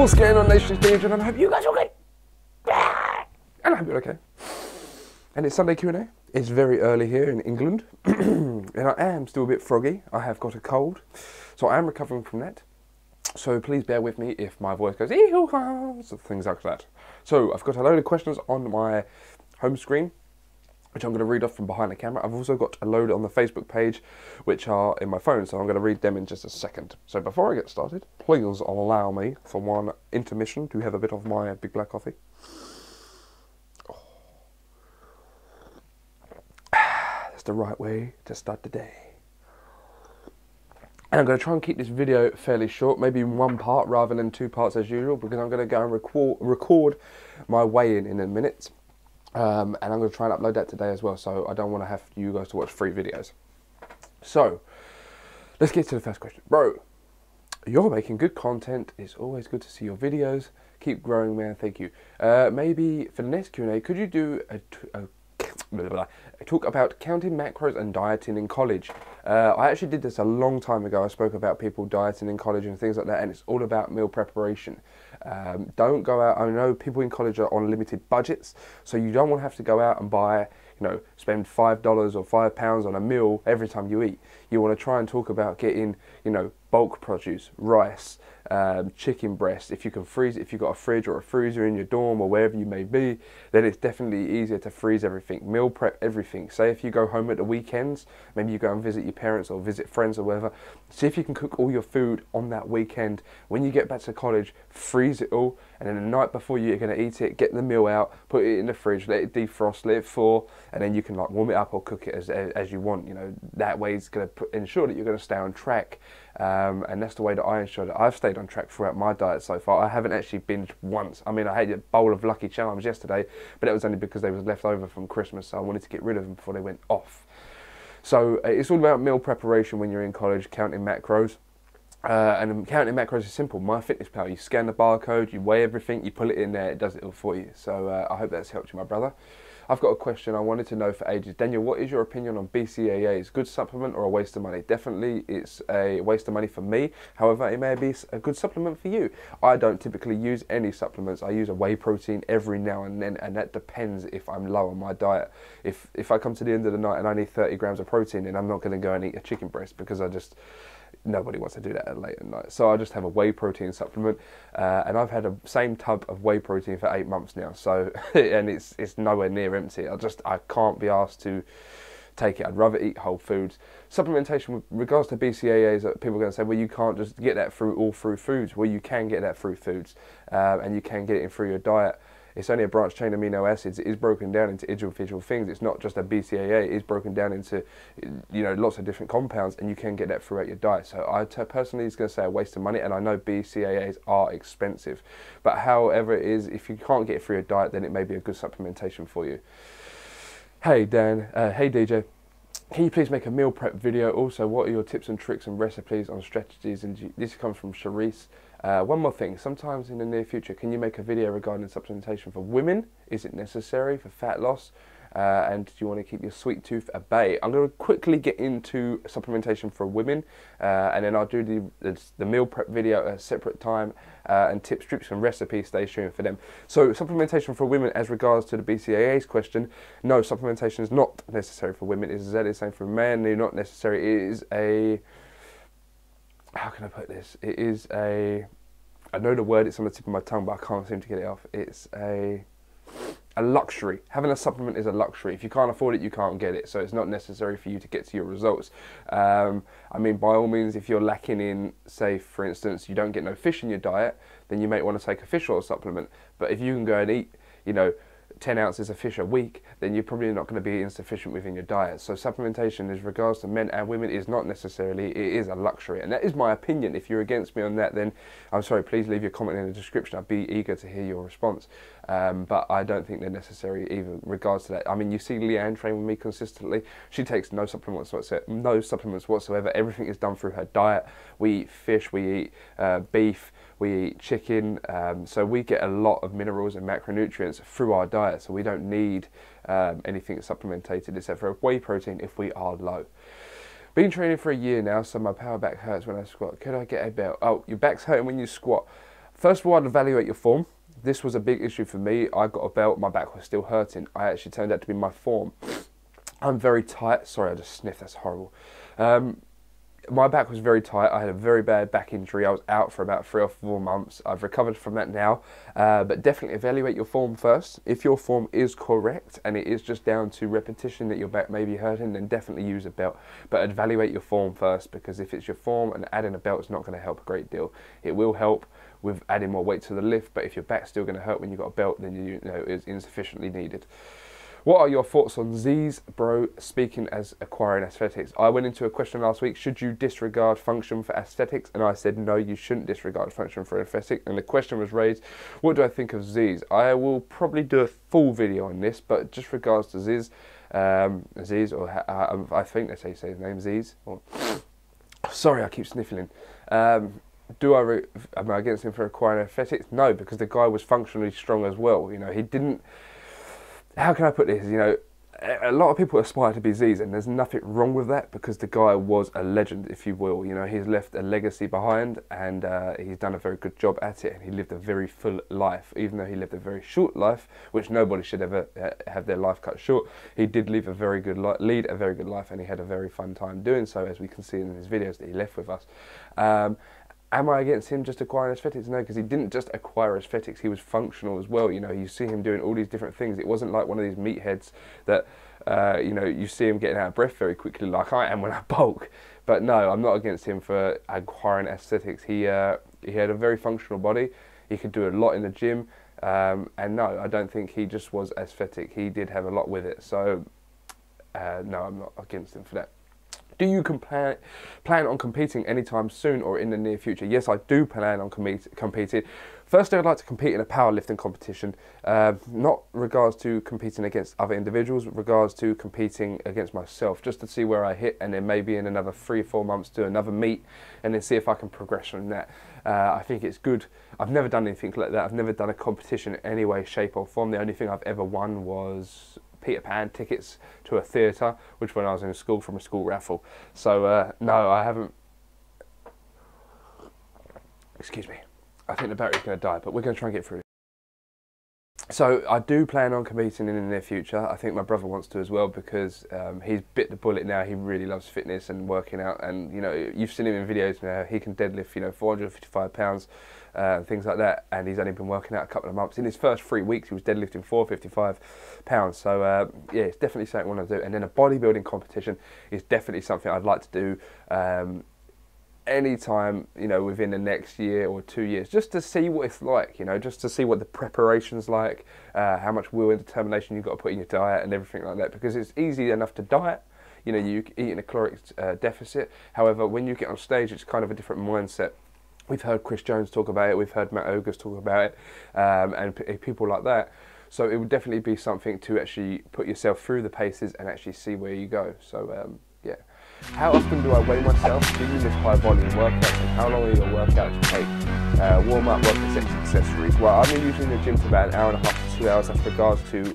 What's going on, nation? It's DanielJon, and I hope you guys are okay. And I hope you're okay. And it's Sunday Q&A. It's very early here in England, and I am still a bit froggy. I have got a cold, so I am recovering from that. So please bear with me if my voice goes ee-hoo-ha, so things like that. So I've got a load of questions on my home screen, which I'm going to read off from behind the camera. I've also got a load on the Facebook page, which are in my phone, so I'm going to read them in just a second. So before I get started, please allow me for one intermission to have a bit of my big black coffee. Oh. That's the right way to start the day. And I'm going to try and keep this video fairly short, maybe in one part rather than two parts as usual, because I'm going to go and record my weigh-in a minute. And I'm going to try and upload that today as well, so I don't want to have you guys to watch 3 videos. So, let's get to the first question. Bro, you're making good content. It's always good to see your videos. Keep growing, man. Thank you. Maybe for the next Q&A, could you do a talk about counting macros and dieting in college? I actually did this a long time ago. I spoke about people dieting in college and things like that, and it's all about meal preparation. Don't go out. I know people in college are on limited budgets, so you don't want to have to go out and buy, spend $5 or £5 on a meal every time you eat. You want to try and talk about getting, bulk produce, rice, chicken breast. If you can freeze it, if you've got a fridge or a freezer in your dorm or wherever you may be, then it's definitely easier to freeze everything, meal prep everything. Say if you go home at the weekends, maybe you go and visit your parents or visit friends or whatever, see if you can cook all your food on that weekend. When you get back to college, freeze it all, and then the night before you're going to eat it, get the meal out, put it in the fridge, let it defrost, let it thaw, and then you can warm it up or cook it as you want. That way it's going to ensure that you're going to stay on track. And that's the way that I ensure that I've stayed on track throughout my diet so far. I haven't actually binged once. I mean, I had a bowl of Lucky Charms yesterday, but that was only because they was left over from Christmas, so I wanted to get rid of them before they went off. So it's all about meal preparation when you're in college, counting macros. And counting macros is simple. MyFitnessPal, you scan the barcode, you weigh everything, you pull it in there, it does it all for you. So I hope that's helped you, my brother. I've got a question I wanted to know for ages. Daniel, what is your opinion on BCAA? Is it a good supplement or a waste of money? Definitely it's a waste of money for me. However, it may be a good supplement for you. I don't typically use any supplements. I use a whey protein every now and then, and that depends if I'm low on my diet. If I come to the end of the night and I need 30 grams of protein, then I'm not going to go and eat a chicken breast, because nobody wants to do that late at night. So I just have a whey protein supplement, and I've had the same tub of whey protein for 8 months now. So, and it's nowhere near empty. I can't be asked to take it. I'd rather eat whole foods. Supplementation with regards to BCAAs, people are going to say, well, you can't just get that through foods. Well, you can get that through foods, and you can get it in through your diet. It's only a branched chain amino acids. It is broken down into individual things. It's not just a BCAA. It is broken down into, lots of different compounds, and you can get that throughout your diet. So I personally is going to say a waste of money, and I know BCAAs are expensive. But however it is, if you can't get it through your diet, then it may be a good supplementation for you. Hey Dan, hey DJ. Can you please make a meal prep video? Also, what are your tips and tricks and recipes on strategies? And this comes from Charisse. One more thing, sometimes in the near future, can you make a video regarding supplementation for women? Is it necessary for fat loss? And do you want to keep your sweet tooth at bay? I'm going to quickly get into supplementation for women, and then I'll do the meal prep video at a separate time, and tips, tricks and recipes, stay tuned for them. So supplementation for women, as regards to the BCAA's question, no, supplementation is not necessary for women. It's exactly the same for men. They're not necessary. It is a, how can I put this? It is a, I know the word, it's on the tip of my tongue, but I can't seem to get it off. It's a luxury. Having a supplement is a luxury. If you can't afford it, you can't get it. So it's not necessary for you to get to your results. I mean, by all means, if you're lacking in, say, for instance, you don't get no fish in your diet, then you may want to take a fish oil supplement. But if you can go and eat, 10 ounces of fish a week, then you're probably not going to be insufficient within your diet. So supplementation, as regards to men and women, is not necessarily, it is a luxury. And that is my opinion. If you're against me on that, then I'm sorry, please leave your comment in the description. I'd be eager to hear your response. But I don't think they're necessary even regards to that. I mean, you see Leanne train with me consistently. She takes no supplements whatsoever. Everything is done through her diet. We eat fish, we eat beef, we eat chicken, so we get a lot of minerals and macronutrients through our diet, so we don't need anything supplementated except for whey protein if we are low. Been training for a year now, so my power back hurts when I squat. Could I get a belt? Oh, your back's hurting when you squat. First of all, I'd evaluate your form. This was a big issue for me. I got a belt, my back was still hurting. I actually turned out to be my form. I'm very tight. Sorry, I just sniffed, that's horrible. My back was very tight. I had a very bad back injury. I was out for about 3 or 4 months. I've recovered from that now, but definitely evaluate your form first. If your form is correct and it is just down to repetition that your back may be hurting, then definitely use a belt. But evaluate your form first, because if it's your form and adding a belt is not going to help a great deal. It will help with adding more weight to the lift, but if your back's still going to hurt when you've got a belt, then you know it's insufficiently needed. What are your thoughts on Zyzz, bro, speaking as acquiring aesthetics? I went into a question last week, should you disregard function for aesthetics? And I said, no, you shouldn't disregard function for aesthetic. And the question was raised, what do I think of Zyzz? I will probably do a full video on this, but just regards to Zyzz, I think that's how you say his name, Zyzz. Sorry, I keep sniffling. Am I against him for acquiring aesthetics? No, because the guy was functionally strong as well. You know, he didn't... How can I put this? You know, a lot of people aspire to be Zyzz, and there's nothing wrong with that, because the guy was a legend, if you will. You know, he's left a legacy behind, and he's done a very good job at it, and he lived a very full life. Even though he lived a very short life, which nobody should ever have their life cut short, he did live a very good lead a very good life, and he had a very fun time doing so, as we can see in his videos that he left with us. Am I against him just acquiring aesthetics? No, because he didn't just acquire aesthetics, he was functional as well. You know, you see him doing all these different things. It wasn't like one of these meatheads that, you know, you see him getting out of breath very quickly like I am when I bulk. But no, I'm not against him for acquiring aesthetics. He had a very functional body. He could do a lot in the gym. And no, I don't think he just was aesthetic. He did have a lot with it. So, no, I'm not against him for that. Do you plan on competing anytime soon or in the near future? Yes, I do plan on competing. Firstly, I'd like to compete in a powerlifting competition, not regards to competing against other individuals, regards to competing against myself, just to see where I hit, and then maybe in another 3 or 4 months do another meet, and then see if I can progress from that. I think it's good. I've never done anything like that. I've never done a competition in any way, shape or form. The only thing I've ever won was Peter Pan tickets to a theatre, which when I was in school, from a school raffle. So no, I haven't. Excuse me. I think the battery's going to die, but we're going to try and get through. So I do plan on competing in the near future. I think my brother wants to as well, because he's bit the bullet now. He really loves fitness and working out, and you know, you've seen him in videos now. He can deadlift, you know, 455 pounds, things like that, and he's only been working out a couple of months. In his first 3 weeks, he was deadlifting 455 pounds. So yeah, it's definitely something I want to do. And then a bodybuilding competition is definitely something I'd like to do. Anytime, you know, within the next year or 2 years, just to see what it's like, you know, just to see what the preparation's like, how much will and determination you've got to put in your diet and everything like that, because it's easy enough to diet, you know, you eat in a caloric deficit. However, when you get on stage, it's kind of a different mindset. We've heard Chris Jones talk about it, we've heard Matt Ogres talk about it, and people like that. So it would definitely be something to actually put yourself through the paces and actually see where you go. So yeah. How often do I weigh myself? Do you miss high volume workouts, and how long are your workouts take? Warm up, work sets, accessories. Well, I'm usually in the gym for about an hour and a half to 2 hours. That's regards to